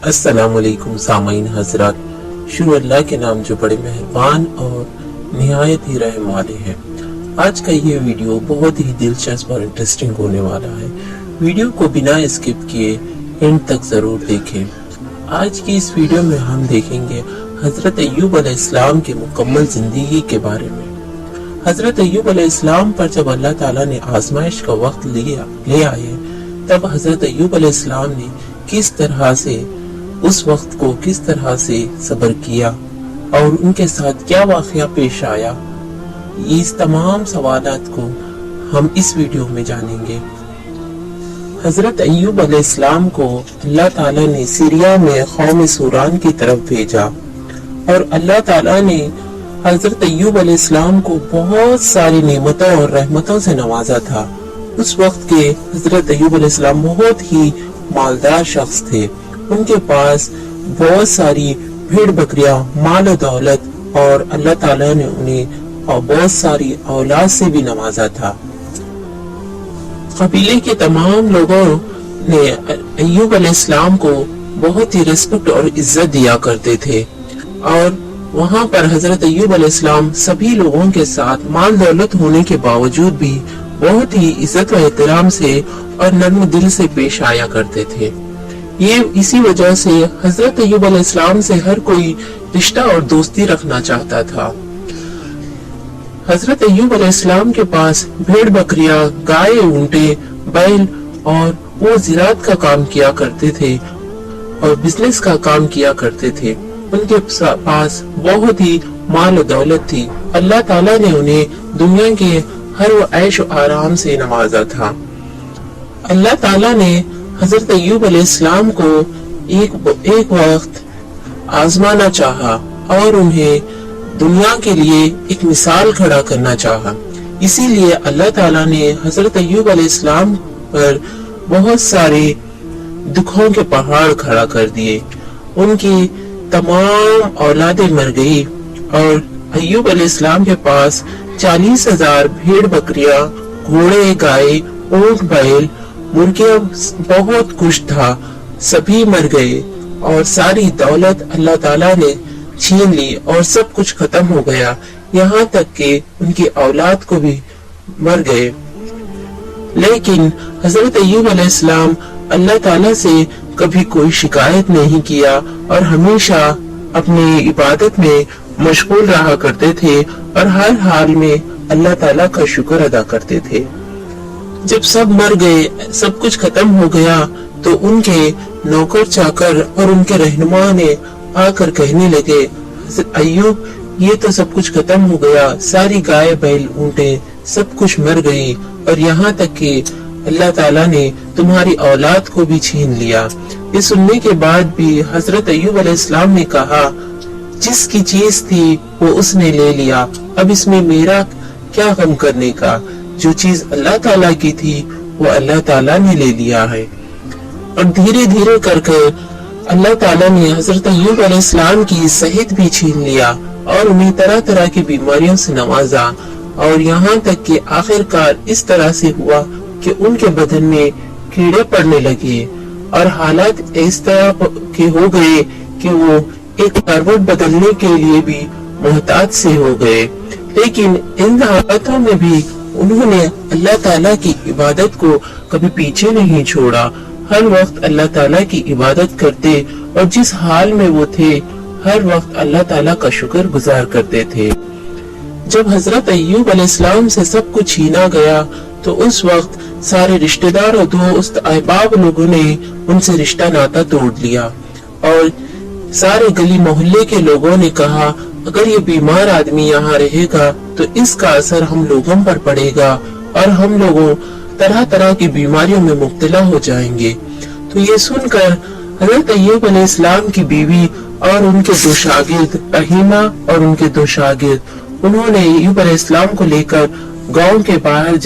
السلام علیکم سامعین حضرات، شروع اللہ کے نام جو بڑے مہربان اور نہایت ہی رحم والے ہیں۔ آج کا یہ ویڈیو بہت ہی دلچسپ اور انٹرسٹنگ ہونے والا ہے۔ ویڈیو کو بنا اسکپ کیے اینڈ تک ضرور دیکھیں۔ آج کی اس ویڈیو میں ہم دیکھیں گے حضرت ایوب علیہ السلام کی مکمل زندگی کے بارے میں۔ حضرت ایوب علیہ السلام پر جب اللہ تعالیٰ نے آزمائش کا وقت لے آئے، تب حضرت ایوب علیہ السلام نے کس طرح سے اس وقت کو کس طرح سے صبر کیا اور ان کے ساتھ کیا واقعہ پیش آیا، اس تمام سوالات کو ہم اس ویڈیو میں جانیں گے۔ حضرت ایوب علیہ السلام کو اللہ تعالیٰ نے سیریا میں قوم سوران کی طرف بھیجا، اور اللہ تعالیٰ نے حضرت ایوب علیہ السلام کو بہت ساری نعمتوں اور رحمتوں سے نوازا تھا۔ اس وقت کے حضرت ایوب علیہ السلام بہت ہی مالدار شخص تھے۔ ان کے پاس بہت ساری بھیڑ بکریاں، مال و دولت، اور اللہ تعالیٰ نے انہیں بہت ساری اولاد سے بھی نوازا تھا۔ قبیلے کے تمام لوگوں نے ایوب علیہ السلام کو بہت ہی ریسپیکٹ اور عزت دیا کرتے تھے، اور وہاں پر حضرت ایوب علیہ السلام سبھی لوگوں کے ساتھ مال دولت ہونے کے باوجود بھی بہت ہی عزت و احترام سے اور نرم دل سے پیش آیا کرتے تھے۔ یہ اسی وجہ سے حضرت ایوب علیہ السلام سے ہر کوئی رشتہ اور دوستی رکھنا چاہتا تھا۔ حضرت ایوب علیہ السلام کے پاس بھیڑ بکریاں، گائے، اونٹے، بیل، اور وہ زراعت کا کام کیا کرتے تھے اور بزنس کا کام کیا کرتے تھے۔ ان کے پاس بہت ہی مال و دولت تھی۔ اللہ تعالیٰ نے انہیں دنیا کے ہر وہ عیش و آرام سے نوازا تھا۔ اللہ تعالیٰ نے حضرت ایوب علیہ السلام کو ایک وقت آزمانا چاہا اور انہیں دنیا کے لیے ایک مثال کھڑا کرنا چاہا۔ اسی لیے اللہ تعالیٰ نے حضرت ایوب علیہ السلام پر بہت سارے دکھوں کے پہاڑ کھڑا کر دیے۔ ان کی تمام اولادیں مر گئی، اور ایوب علیہ السلام کے پاس 40,000 بھیڑ بکریاں، گھوڑے، گائے، اونٹ، بیل، مرغیاں، بہت کچھ تھا، سبھی مر گئے، اور ساری دولت اللہ تعالیٰ نے چھین لی اور سب کچھ ختم ہو گیا، یہاں تک کہ ان کی اولاد کو بھی مر گئے۔ لیکن حضرت ایوب علیہ السلام اللہ تعالیٰ سے کبھی کوئی شکایت نہیں کیا اور ہمیشہ اپنی عبادت میں مشغول رہا کرتے تھے، اور ہر حال میں اللہ تعالیٰ کا شکر ادا کرتے تھے۔ جب سب مر گئے، سب کچھ ختم ہو گیا، تو ان کے نوکر چاکر اور ان کے رہنما نے آ کر کہنے لگے، حضرت ایوب، یہ تو سب کچھ ختم ہو گیا، ساری گائے، بیل، اونٹے سب کچھ مر گئی، اور یہاں تک کہ اللہ تعالیٰ نے تمہاری اولاد کو بھی چھین لیا۔ یہ سننے کے بعد بھی حضرت ایوب علیہ السلام نے کہا، جس کی چیز تھی وہ اس نے لے لیا، اب اس میں میرا کیا غم کرنے کا؟ جو چیز اللہ تعالیٰ کی تھی وہ اللہ تعالیٰ نے لے لیا ہے۔ اور دھیرے دھیرے کر اللہ تعالیٰ نے حضرت ایوب علیہ السلام کی صحت بھی چھین لیا اور انہیں طرح طرح کی بیماریوں سے نوازا، اور یہاں تک کہ آخر کار اس طرح سے ہوا کہ ان کے بدن میں کیڑے پڑنے لگے، اور حالات اس طرح کے ہو گئے کہ وہ ایک کروٹ بدلنے کے لیے بھی محتاج سے ہو گئے۔ لیکن ان حالاتوں میں بھی انہوں نے اللہ تعالیٰ کی عبادت کو کبھی پیچھے نہیں چھوڑا، ہر وقت اللہ تعالیٰ کی عبادت کرتے، اور جس حال میں وہ تھے ہر وقت اللہ تعالیٰ کا شکر گزار کرتے تھے۔ جب حضرت ایوب علیہ السلام سے سب کچھ چھینا گیا، تو اس وقت سارے رشتہ دار اور دوست احباب لوگوں نے ان سے رشتہ ناتا توڑ لیا، اور سارے گلی محلے کے لوگوں نے کہا، اگر یہ بیمار آدمی یہاں رہے گا تو اس کا اثر ہم لوگوں پر پڑے گا، اور ہم لوگوں طرح طرح کی بیماریوں میں مبتلا ہو جائیں گے۔ تو یہ سن کر حضرت ایوب علیہ السلام کی بیوی اور ان کے 2 شاگرد، رحیمہ اور ان کے 2 شاگرد، انہوں نے ایوب علیہ السلام کو لے کر گاؤں کے باہر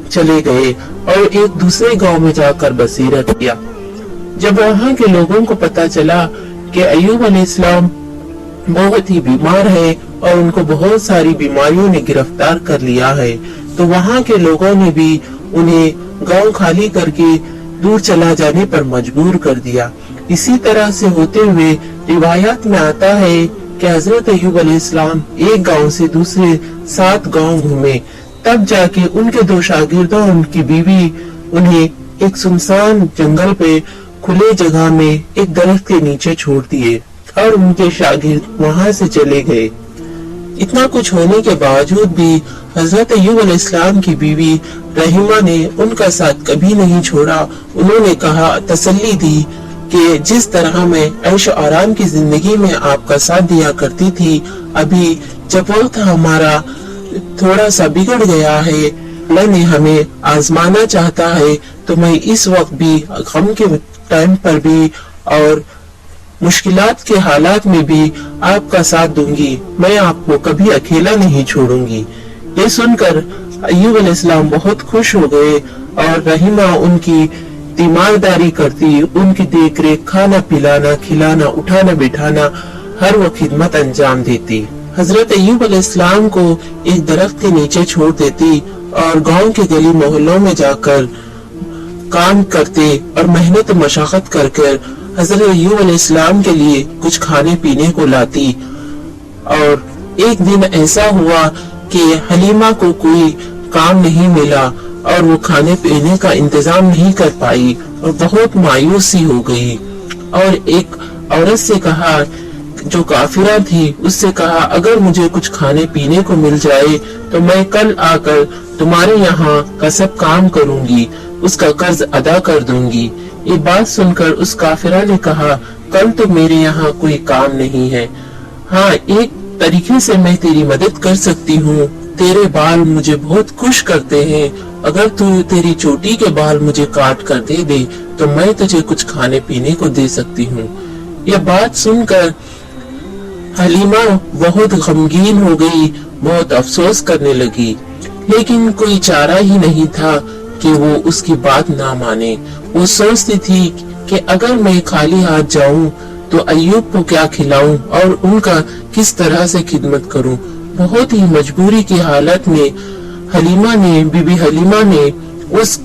چلے گئے اور ایک دوسرے گاؤں میں جا کر بسیرت کیا۔ جب وہاں کے لوگوں کو پتا چلا کہ ایوب علیہ السلام بہت ہی بیمار ہے اور ان کو بہت ساری بیماریوں نے گرفتار کر لیا ہے، تو وہاں کے لوگوں نے بھی انہیں گاؤں خالی کر کے دور چلا جانے پر مجبور کر دیا۔ इसी तरह से होते हुए रिवायात में आता है कि हजरत अय्यूब अलैहिस्सलाम एक गांव से दूसरे 7 गांव घूमे, तब जाके उनके 2 शागिर्दों और उनकी बीवी उन्हें एक सुनसान जंगल पे खुले जगह में एक दरख्त के नीचे छोड़ दिए और उनके शागिर्द वहां से चले गए। इतना कुछ होने के बावजूद भी हजरत अय्यूब अलैहिस्सलाम की बीवी रहीमा ने उनका साथ कभी नहीं छोड़ा। उन्होंने कहा, तसल्ली दी कि जिस तरह मैं ऐश आराम की जिंदगी में आपका साथ दिया करती थी, अभी जब वक्त हमारा थोड़ा सा बिगड़ गया है, अल्लाह ने हमें आजमाना चाहता है, तो मैं इस वक्त भी गम के टाइम पर भी और मुश्किलात के हालात में भी आपका साथ दूंगी, मैं आपको कभी अकेला नहीं छोड़ूंगी। ये सुनकर अय्यूब अलैहिस्सलाम बहुत खुश हो गए और रहीमा उनकी तीमारदारी करती, उनकी देखरेख, खाना पिलाना, खिलाना, उठाना बिठाना, हर वो खिदमत अंजाम देती। हजरत अय्यूब अलैहिस्सलाम को एक दरख्त के नीचे छोड़ देती और गांव के गली मोहल्लों में जाकर काम करते और मेहनत मशक्कत कर हजरत अय्यूब अलैहिस्सलाम के लिए कुछ खाने पीने को लाती। और एक दिन ऐसा हुआ कि हलीमा को कोई काम नहीं मिला और वो खाने पीने का इंतजाम नहीं कर पाई और बहुत मायूसी हो गई और एक औरत से कहा, जो काफिरा थी, उससे कहा, अगर मुझे कुछ खाने पीने को मिल जाए तो मैं कल आकर तुम्हारे यहाँ का सब काम करूंगी, उसका कर्ज अदा कर दूंगी। ये बात सुनकर उस काफिरा ने कहा, कल तो मेरे यहाँ कोई काम नहीं है, हाँ एक तरीके से मैं तेरी मदद कर सकती हूँ, तेरे बाल मुझे बहुत खुश करते हैं, अगर तू तेरी चोटी के बाल मुझे काट कर दे दे तो मैं तुझे कुछ खाने पीने को दे सकती हूँ। यह बात सुनकर हलीमा बहुत गमगीन हो गई, बहुत अफसोस करने लगी, लेकिन कोई चारा ही नहीं था कि वो उसकी बात ना माने। वो सोचती थी कि अगर मैं खाली हाथ जाऊं तो अय्यूब को क्या खिलाऊं और उनका किस तरह से खिदमत करूं। बहुत ही मजबूरी की हालत में बीबी हलीमा ने उस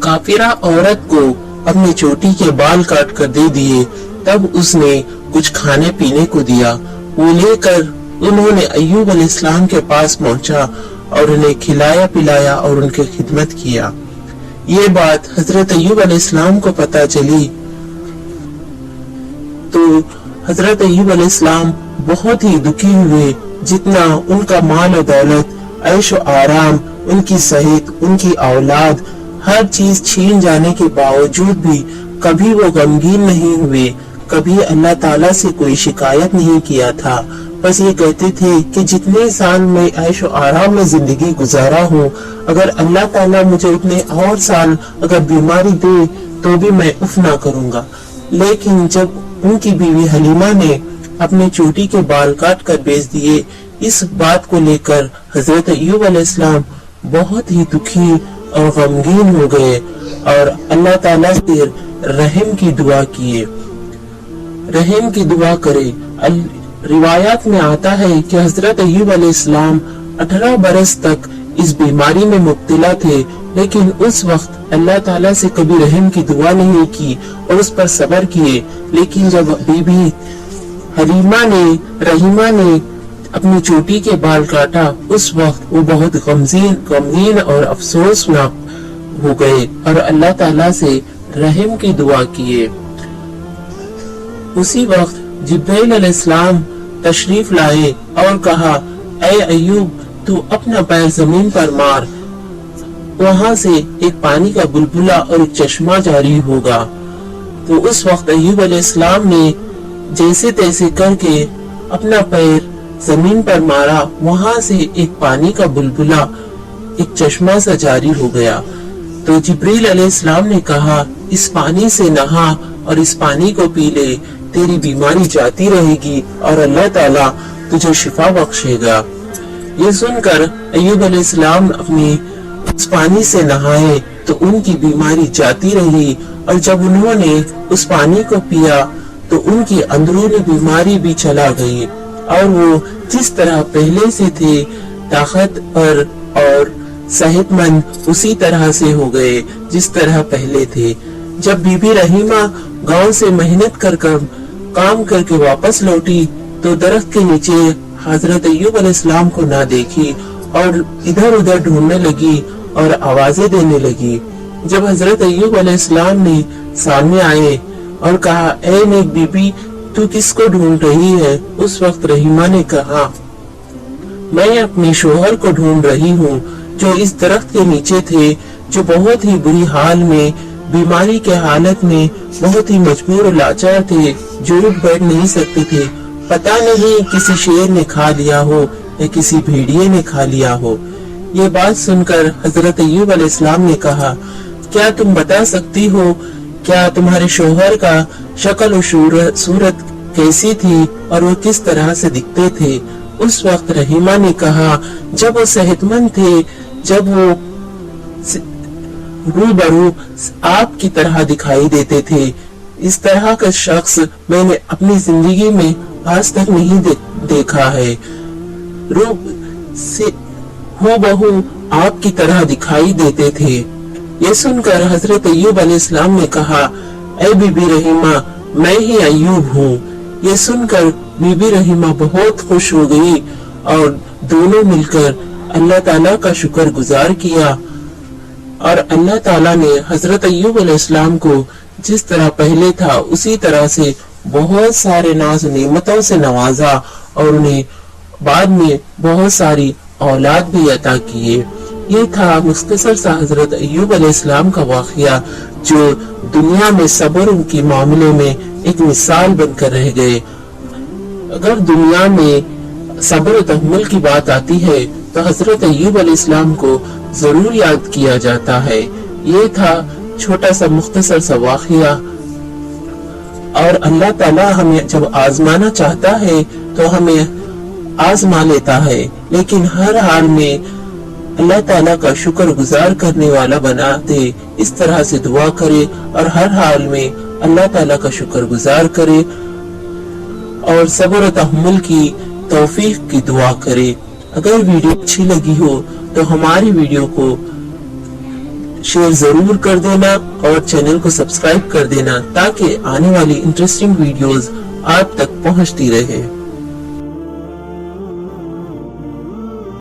काफिरा औरत को अपनी चोटी के बाल काट कर दे दिए। तब उसने कुछ खाने पीने को दिया, वो लेकर उन्होंने अय्यूब अलैहिस्सलाम के पास पहुंचा और उन्हें खिलाया पिलाया और उनकी खिदमत किया। ये बात हजरत अय्यूब अलैहिस्सलाम को पता चली तो हजरत अय्यूब अलैहिस्सलाम बहुत ही दुखी हुए। जितना उनका माल और दौलत, ऐश और आराम, उनकी सेहत, उनकी औलाद, हर चीज छीन जाने के बावजूद भी कभी वो गमगीन नहीं हुए, कभी अल्लाह ताला से कोई शिकायत नहीं किया था। बस ये कहते थे कि जितने साल मैं ऐश और आराम में जिंदगी गुजारा हूँ, अगर अल्लाह ताला मुझे उतने और साल अगर बीमारी दे तो भी मैं उफ ना करूँगा। लेकिन जब उनकी बीवी हलीमा ने अपने चोटी के बाल काट कर बेच दिए, इस बात को लेकर हजरत अय्यूब अलैहिस्सलाम बहुत ही दुखी और गमगीन हो गए और अल्लाह ताला से रहम की दुआ किए, रहम की दुआ करे। रिवायात में आता है कि हजरत अय्यूब अलैहिस्सलाम 18 बरस तक इस बीमारी में मुब्तला थे, लेकिन उस वक्त अल्लाह ताला से कभी रहम की दुआ नहीं की और उस पर सब्र किए। लेकिन जब बीबी रहीमा ने अपनी चोटी के बाल काटा, उस वक्त वो बहुत गमगीन और अफसोसनाक हो गए और अल्लाह ताला से रहम की दुआ किए। उसी वक्त जिब्राइल अलैहिस्सलाम तशरीफ लाए और कहा, ऐ अय्यूब, तू अपना पैर जमीन पर मार, वहां से एक पानी का बुलबुला और एक चश्मा जारी होगा। तो उस वक्त अय्यूब अलैहिस्सलाम ने जैसे तैसे करके अपना पैर जमीन पर मारा, वहां से एक पानी का बुलबुला, एक चश्मा सा जारी हो गया। तो जिब्रील अलैहिस्सलाम ने कहा, इस पानी से नहा और इस पानी को पी ले, तेरी बीमारी जाती रहेगी और अल्लाह ताला तुझे शिफा बख्शेगा। ये सुनकर अय्यूब अलैहिस्सलाम अपनी उस पानी से नहाए तो उनकी बीमारी जाती रही और जब उन्होंने उस पानी को पिया तो उनकी अंदरूनी बीमारी भी चला गई और वो जिस तरह पहले से थे, ताकतवर और सेहतमंद, उसी तरह से हो गए जिस तरह पहले थे। जब बीबी रहीमा गांव से मेहनत कर काम करके वापस लौटी तो दरख्त के नीचे हजरत अय्यूब अलैहिस्सलाम को ना देखी और इधर उधर ढूंढने लगी और आवाजें देने लगी। जब हजरत अय्यूब अलैहिस्सलाम ने सामने आए और कहा, ए नेक बीबी, तू किसको ढूंढ रही है? उस वक्त रहीमा ने कहा, मैं अपने शोहर को ढूंढ रही हूँ जो इस दरख्त के नीचे थे, जो बहुत ही बुरी हाल में, बीमारी के हालत में, बहुत ही मजबूर और लाचार थे, जो उठ बैठ नहीं सकते थे। पता नहीं किसी शेर ने खा लिया हो या किसी भेड़िए ने खा लिया हो। ये बात सुनकर हजरत अय्यूब अलैहिस्सलाम ने कहा, क्या तुम बता सकती हो क्या तुम्हारे शोहर का शक्ल और सूरत कैसी थी और वो किस तरह से दिखते थे? उस वक्त रहीमा ने कहा, जब वो सेहतमंद थे, जब वो रूबरू आपकी तरह दिखाई देते थे, इस तरह का शख्स मैंने अपनी जिंदगी में आज तक नहीं देखा है। रूप से हूबहू आपकी तरह दिखाई देते थे। ये सुनकर हजरत अय्यूब अलैहिस्सलाम ने कहा, ऐ बीबी रहीमा, मैं ही अय्यूब हूँ। ये सुनकर बीबी रहीमा बहुत खुश हो गई और दोनों मिलकर अल्लाह ताला का शुक्र गुजार किया और अल्लाह ताला ने हजरत अय्यूब अलैहिस्सलाम को जिस तरह पहले था उसी तरह से बहुत सारे नाज नेमतों से नवाजा और उन्हें बाद में बहुत सारी औलाद भी अता किए। ये था मुख्तसर सा हजरत अय्यूब अलैहिस्सलाम का वाक़या जो दुनिया में सब्र के मामले में एक मिसाल बनकर रह गए। अगर दुनिया में सब्र तहम्मुल की बात आती है तो हजरत अय्यूब अलैहिस्सलाम को जरूर याद किया जाता है। ये था छोटा सा मुख्तसर सा वाक़या और अल्लाह ताला हमें जब आजमाना चाहता है तो हमें आजमा लेता है, लेकिन हर हाल में अल्लाह ताला का शुक्र गुजार करने वाला बना दे। इस तरह से दुआ करे और हर हाल में अल्लाह ताला का शुक्र गुजार करे और सब्र तहम्मुल की तौफीक की दुआ करे। अगर वीडियो अच्छी लगी हो तो हमारी वीडियो को शेयर जरूर कर देना और चैनल को सब्सक्राइब कर देना ताकि आने वाली इंटरेस्टिंग वीडियोस आप तक पहुंचती रहे।